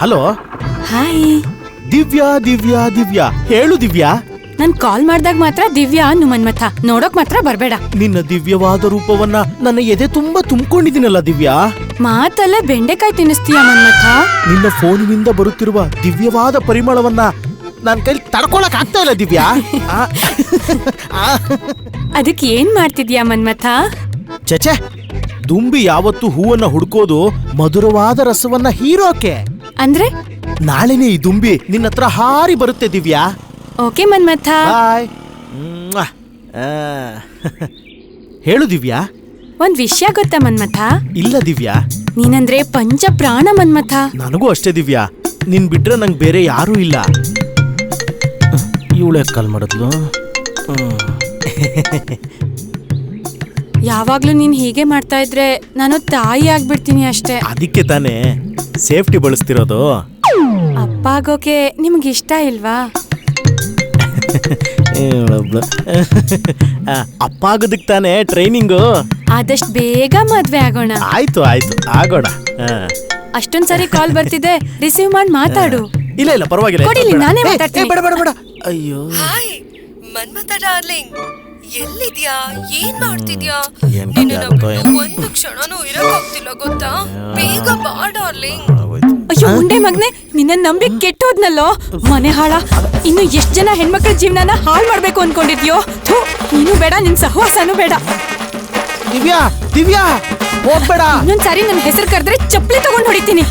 Hello. Hi. Divya Divya Divya, ಹೇಳು ದಿವ್ಯಾ. ನಾನ್ ಕಾಲ್ ಮಾಡ್ದಾಗ ಮಾತ್ರ ದಿವ್ಯಾ ಅನ್ನು ಮನ್ಮಥ, ನೋಡೋಕ್ ಮಾತ್ರ ಬರ್ಬೇಡ. ನಿನ್ನ ದಿವ್ಯವಾದ ರೂಪವನ್ನ ನನ್ನ ಎದೆ ತುಂಬಾ ತುಂಬಿಕೊಂಡಿದ್ದೀನಲ್ಲ ದಿವ್ಯಾ. ಮಾತಲ್ಲೇ ಬೆಂಡೆಕಾಯಿ ತಿನ್ನಿಸ್ತೀಯ ಮನ್ಮಥ. ನಿನ್ನ ಫೋನಿನಿಂದ ಬರುತ್ತಿರುವ ದಿವ್ಯವಾದ ಪರಿಮಳವನ್ನ ನನ್ ಕೈಲಿ ತಡ್ಕೊಳಕ್ ಆಗ್ತಾ ಇಲ್ಲ ದಿವ್ಯಾ. ಅದಕ್ಕೆ ಏನ್ ಮಾಡ್ತಿದ್ಯಾ ಮನ್ಮಥ? ಚಚೆ, ದುಂಬಿ ಯಾವತ್ತು ಹೂವನ್ನ ಹುಡ್ಕೋದು ಮಧುರವಾದ ರಸವನ್ನ ಹೀರೋಕೆ. ಅಂದ್ರೆ ನಾಳೆನೇ ಈ ದುಂಬಿ ನಿನ್ನ ಹತ್ರ ಹಾರಿ ಬರುತ್ತೆ ದಿವ್ಯಾ. ಓಕೆ ಮನ್ಮಥ. ಬಾಯ್. ಹೇಳು ದಿವ್ಯಾ. ಒಂದ್ ವಿಷಯ ಗೊತ್ತಾ ಮನ್ಮಥ? ಇಲ್ಲ ದಿವ್ಯಾ. ನೀನಂದ್ರೆ ಪಂಚ ಪ್ರಾಣ ಮನ್ಮಥ. ನನಗೂ ಅಷ್ಟೇ ದಿವ್ಯಾ, ನಿನ್ ಬಿಟ್ರೆ ನಂಗೆ ಬೇರೆ ಯಾರೂ ಇಲ್ಲ. ಇವಳೆ ಕಾಲ್ ಮಾಡಿದ್ಲು. ಯಾವಾಗ್ಲೂ ನೀನ್ ಹೀಗೆ ಮಾಡ್ತಾ ಇದ್ರೆ ನಾನು ತಾಯಿ ಆಗ್ಬಿಡ್ತೀನಿ ಅಷ್ಟೇ. ಅದಕ್ಕೆ ತಾನೇ ಸೇಫ್ಟಿ ಬಳಸ್ತಿರೋದು. ಅಪ್ಪ ಆಗೋಕೆ ನಿಮ್ಗೆ ಇಷ್ಟ ಇಲ್ವಾ? ಅಪ್ಪ ಆಗೋದಕ್ಕೆ ತಾನೇ ಟ್ರೈನಿಂಗು. ಆದಷ್ಟು ಬೇಗ ಮದ್ವೆ ಆಗೋಣ. ಆಯ್ತು ಆಯ್ತು, ಆಗೋಣ. ಅಷ್ಟೊಂದ್ಸರಿ ಕಾಲ್ ಬರ್ತಿದೆ, ರಿಸೀವ್ ಮಾಡಿ ಮಾತಾಡು. ಇಲ್ಲ ಇಲ್ಲ ಪರವಾಗಿಲ್ಲ, ಕೊಡಿಲಿ, ನಾನೇ ಮಾತಾಡ್ತೀನಿ. ಬೇಡ ಬೇಡ ಬೇಡ. ಅಯ್ಯೋ ಹಾಯ್ ಮನ್ಮಥ ಡಾರ್ಲಿಂಗ್, ಎಲ್ಲಿದ್ಯಾ? ಏನ್ ಮಾಡ್ತಿದ್ಯಾ? ಏನ್ ನಿನ್ನ ಆಗುತ್ತೋ ಏನೋ. ಒಂದು ಕ್ಷಣನೂ ಇರಕ್ಕಾಗ್ತಿಲ್ಲ ಗೊತ್ತಾ? ಬೇಗ ಬಾ ಡಾರ್ಲಿಂಗ್. ಅಯ್ಯೋ ಉಂಡೆ ಮಗ್ನೆ, ನಿನ್ನ ನಂಬಿ ಕೆಟ್ಟೋದ್ನಲ್ಲೋ ಮನೆ ಹಾಳ. ಇನ್ನು ಎಷ್ಟ್ ಜನ ಹೆಣ್ಮಕ್ಳ ಜೀವನನ ಹಾಳು ಮಾಡ್ಬೇಕು ಅನ್ಕೊಂಡಿದ್ಯೋ? ನೀನು ಬೇಡ, ನಿನ್ ಸಹವಾಸನೂ ಬೇಡ. ದಿವ್ಯಾ ದಿವ್ಯಾ, ಹೋಗ್ಬೇಡ. ಇನ್ನೊಂದ್ಸಾರಿ ನನ್ನ ಹೆಸರು ಕರೆದ್ರೆ ಚಪ್ಪಲಿ ತಗೊಂಡ್ ಹೊಡಿತೀನಿ.